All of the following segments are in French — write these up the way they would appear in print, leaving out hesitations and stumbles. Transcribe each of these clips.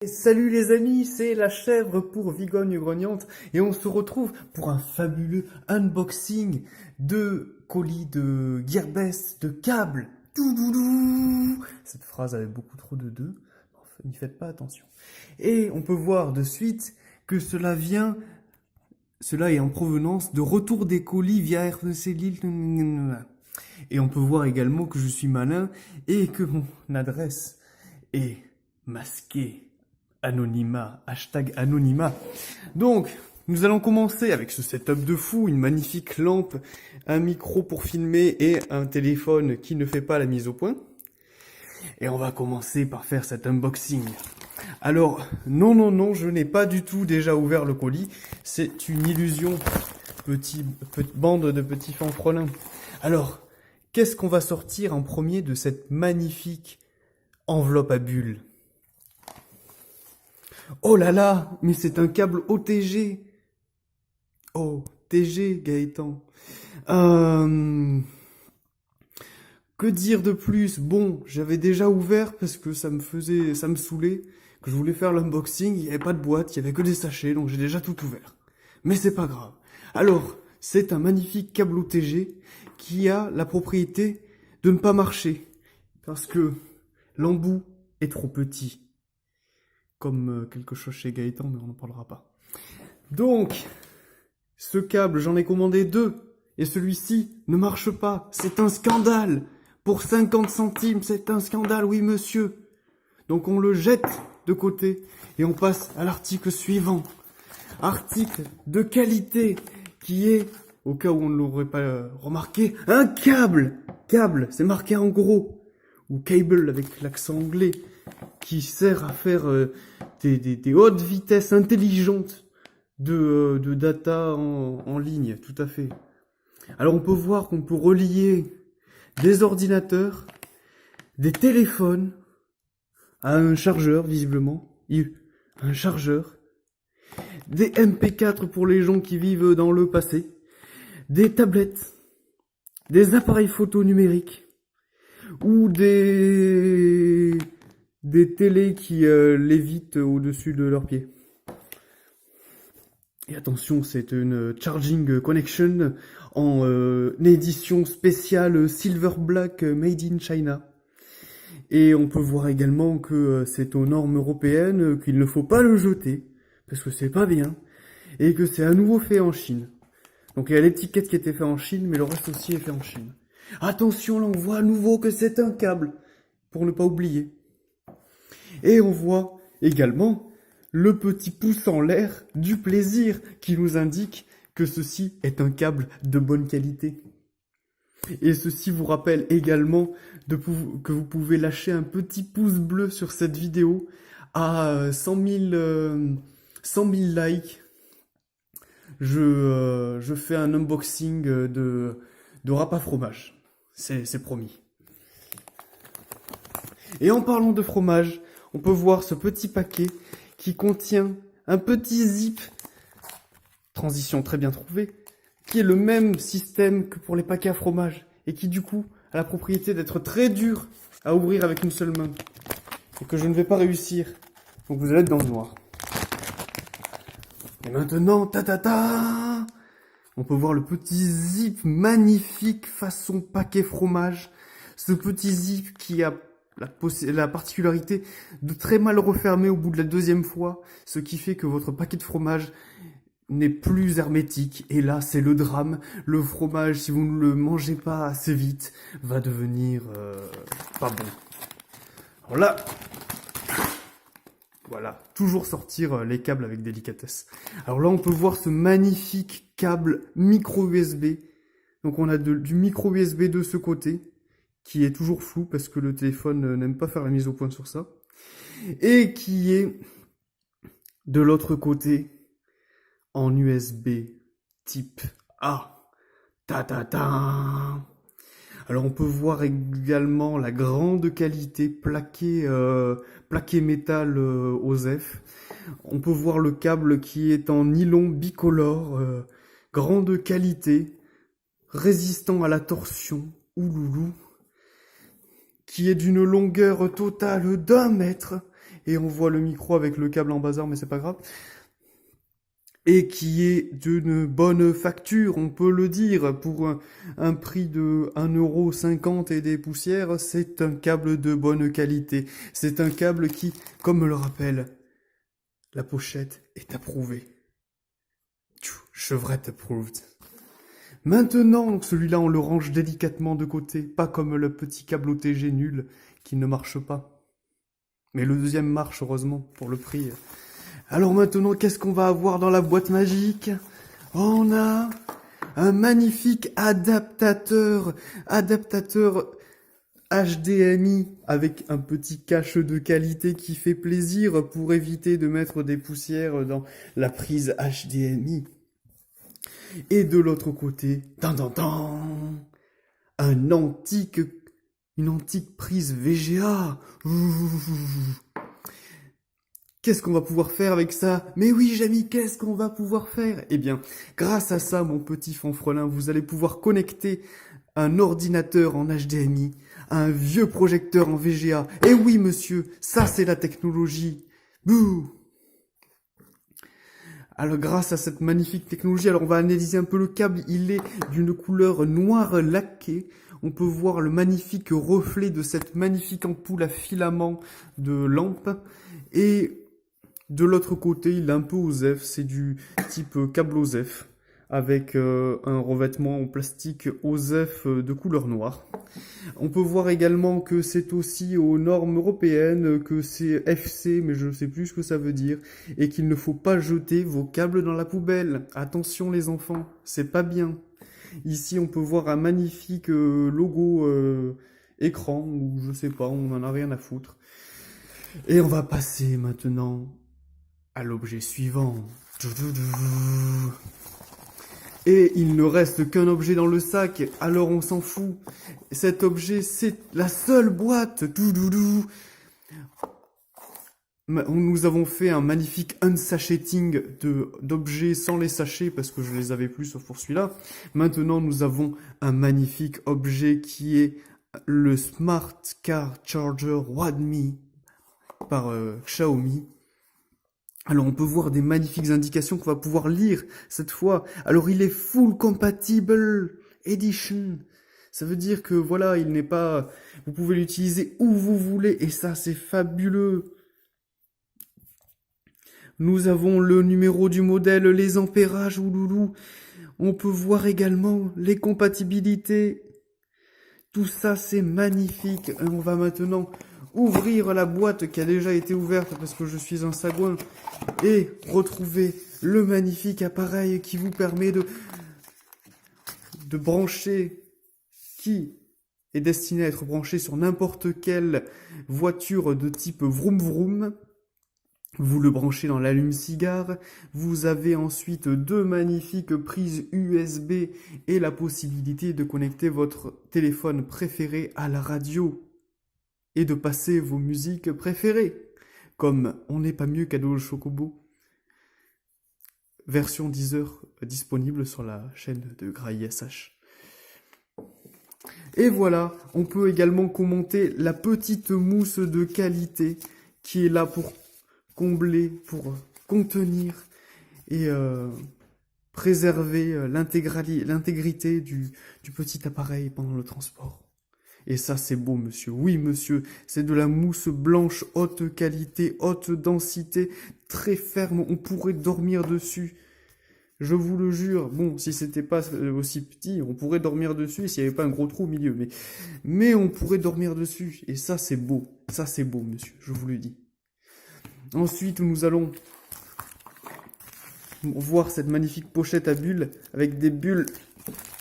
Salut les amis, c'est la chèvre pour Vigogne Grognante et on se retrouve pour un fabuleux unboxing de colis de Gearbest, de câbles. Doudoudou. Cette phrase avait beaucoup trop de deux, enfin, n'y faites pas attention. Et on peut voir de suite que cela est en provenance de retour des colis via REC Lille. Et on peut voir également que je suis malin et que mon adresse est masquée. Anonymat, hashtag anonymat. Donc, nous allons commencer avec ce setup de fou, une magnifique lampe, un micro pour filmer et un téléphone qui ne fait pas la mise au point. Et on va commencer par faire cet unboxing. Alors, non, je n'ai pas du tout déjà ouvert le colis. C'est une illusion, petite bande de petits fanfrelins. Alors, qu'est-ce qu'on va sortir en premier de cette magnifique enveloppe à bulles? Oh là là, mais c'est un câble OTG. Oh, TG, Gaëtan. Que dire de plus? Bon, j'avais déjà ouvert parce que ça me saoulait, que je voulais faire l'unboxing, il n'y avait pas de boîte, il y avait que des sachets, donc j'ai déjà tout ouvert. Mais c'est pas grave. Alors, c'est un magnifique câble OTG qui a la propriété de ne pas marcher. Parce que l'embout est trop petit. Comme quelque chose chez Gaëtan, mais on n'en parlera pas. Donc, ce câble, j'en ai commandé 2, et celui-ci ne marche pas. C'est un scandale. Pour 50 centimes, c'est un scandale, oui monsieur. Donc on le jette de côté, et on passe à l'article suivant. Article de qualité, qui est, au cas où on ne l'aurait pas remarqué, un câble. Câble, c'est marqué en gros. Ou cable avec l'accent anglais, qui sert à faire des hautes vitesses intelligentes de data en ligne, tout à fait. Alors on peut voir qu'on peut relier des ordinateurs, des téléphones, à un chargeur visiblement, un chargeur, des MP4 pour les gens qui vivent dans le passé, des tablettes, des appareils photo numériques, ou des télés qui lévitent au-dessus de leurs pieds. Et attention, c'est une charging connection en édition spéciale Silver Black Made in China. Et on peut voir également que c'est aux normes européennes, qu'il ne faut pas le jeter, parce que c'est pas bien, et que c'est à nouveau fait en Chine. Donc il y a l'étiquette qui était faite en Chine, mais le reste aussi est fait en Chine. Attention, là on voit à nouveau que c'est un câble, pour ne pas oublier. Et on voit également le petit pouce en l'air du plaisir qui nous indique que ceci est un câble de bonne qualité. Et ceci vous rappelle également que vous pouvez lâcher un petit pouce bleu sur cette vidéo à 100 000 likes. Je fais un unboxing de râpe à fromage. C'est promis. Et en parlant de fromage, on peut voir ce petit paquet qui contient un petit zip, transition très bien trouvée, qui est le même système que pour les paquets à fromage, et qui du coup a la propriété d'être très dur à ouvrir avec une seule main, et que je ne vais pas réussir. Donc vous allez être dans le noir. Et maintenant, on peut voir le petit zip magnifique façon paquet fromage. Ce petit zip qui a la particularité de très mal refermer au bout de la deuxième fois, ce qui fait que votre paquet de fromage n'est plus hermétique. Et là, c'est le drame. Le fromage, si vous ne le mangez pas assez vite, va devenir pas bon. Alors là, voilà, toujours sortir les câbles avec délicatesse. Alors là, on peut voir ce magnifique câble micro USB. Donc on a du micro USB de ce côté, qui est toujours flou parce que le téléphone n'aime pas faire la mise au point sur ça. Et qui est de l'autre côté en USB type A. Alors on peut voir également la grande qualité plaqué métal OSEF. On peut voir le câble qui est en nylon bicolore, grande qualité, résistant à la torsion, ouloulou, qui est d'une longueur totale d'1 mètre et on voit le micro avec le câble en bazar, mais c'est pas grave. Et qui est d'une bonne facture, on peut le dire, pour un prix de 1,50 € et des poussières, c'est un câble de bonne qualité. C'est un câble qui, comme me le rappelle, la pochette est approuvée. Chevrette approved. Maintenant, celui-là, on le range délicatement de côté, pas comme le petit câble OTG nul qui ne marche pas. Mais le deuxième marche, heureusement, pour le prix. Alors maintenant, qu'est-ce qu'on va avoir dans la boîte magique? On a un magnifique adaptateur HDMI avec un petit cache de qualité qui fait plaisir pour éviter de mettre des poussières dans la prise HDMI. Et de l'autre côté, une antique prise VGA. Qu'est-ce qu'on va pouvoir faire avec ça? Mais oui, Jamy, qu'est-ce qu'on va pouvoir faire? Eh bien, grâce à ça, mon petit fanfrelin, vous allez pouvoir connecter un ordinateur en HDMI à un vieux projecteur en VGA. Eh oui, monsieur, ça c'est la technologie. Bouh! Alors, grâce à cette magnifique technologie, alors on va analyser un peu le câble. Il est d'une couleur noire laquée. On peut voir le magnifique reflet de cette magnifique ampoule à filament de lampe. Et de l'autre côté, il est un peu OSEF, c'est du type câble OSEF, avec un revêtement en plastique OSEF de couleur noire. On peut voir également que c'est aussi aux normes européennes, que c'est FC, mais je ne sais plus ce que ça veut dire, et qu'il ne faut pas jeter vos câbles dans la poubelle. Attention les enfants, c'est pas bien. Ici, on peut voir un magnifique logo écran, ou je sais pas, on en a rien à foutre. Et on va passer maintenant à l'objet suivant. Et il ne reste qu'un objet dans le sac, alors on s'en fout. Cet objet, c'est la seule boîte. Nous avons fait un magnifique unsachetting d'objets sans les sachets, parce que je les avais plus sauf pour celui-là. Maintenant, nous avons un magnifique objet qui est le Smart Car Charger Wadmi par Xiaomi. Alors on peut voir des magnifiques indications qu'on va pouvoir lire cette fois. Alors il est Full Compatible Edition. Ça veut dire que voilà, il n'est pas... Vous pouvez l'utiliser où vous voulez et ça c'est fabuleux. Nous avons le numéro du modèle, les ampérages, ouloulou. On peut voir également les compatibilités. Tout ça c'est magnifique. Et on va maintenant ouvrir la boîte qui a déjà été ouverte parce que je suis un sagouin et retrouver le magnifique appareil qui vous permet de brancher, qui est destiné à être branché sur n'importe quelle voiture de type vroom vroom. Vous le branchez dans l'allume-cigare. Vous avez ensuite deux magnifiques prises USB et la possibilité de connecter votre téléphone préféré à la radio et de passer vos musiques préférées, comme On n'est pas mieux qu'Ado le Chocobo, version Deezer disponible sur la chaîne de Grailly SH. Et voilà, on peut également commenter la petite mousse de qualité qui est là pour combler, pour contenir et préserver l'intégrité du petit appareil pendant le transport. Et ça, c'est beau, monsieur. Oui, monsieur, c'est de la mousse blanche, haute qualité, haute densité, très ferme. On pourrait dormir dessus. Je vous le jure. Bon, si c'était pas aussi petit, on pourrait dormir dessus s'il n'y avait pas un gros trou au milieu. Mais on pourrait dormir dessus. Et ça, c'est beau. Ça, c'est beau, monsieur. Je vous le dis. Ensuite, nous allons voir cette magnifique pochette à bulles avec des bulles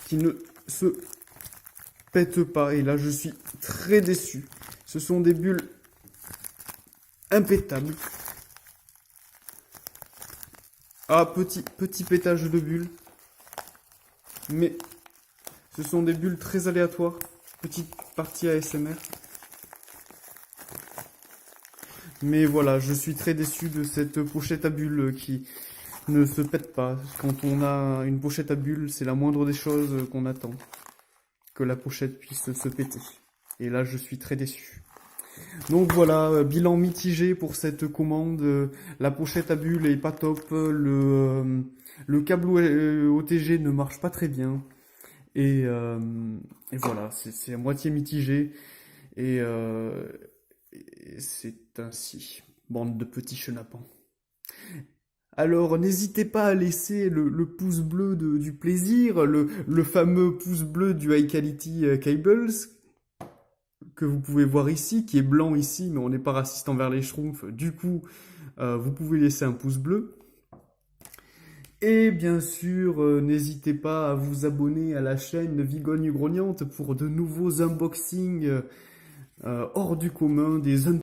qui ne se pète pas, et là je suis très déçu. Ce sont des bulles impétables. Ah, petit pétage de bulles. Mais ce sont des bulles très aléatoires. Petite partie ASMR. Mais voilà, je suis très déçu de cette pochette à bulles qui ne se pète pas. Quand on a une pochette à bulles, c'est la moindre des choses qu'on attend. Que la pochette puisse se péter. Et là, je suis très déçu. Donc voilà, bilan mitigé pour cette commande. La pochette à bulles est pas top. Le câble OTG ne marche pas très bien. Et, euh, et voilà, c'est à moitié mitigé. Et, euh, et c'est ainsi. Bande de petits chenapans. Alors n'hésitez pas à laisser le pouce bleu du plaisir, le fameux pouce bleu du High Quality Cables, que vous pouvez voir ici, qui est blanc ici, mais on n'est pas raciste envers les schtroumpfs. Du coup, vous pouvez laisser un pouce bleu. Et bien sûr, n'hésitez pas à vous abonner à la chaîne Vigogne Grognante pour de nouveaux unboxings hors du commun, des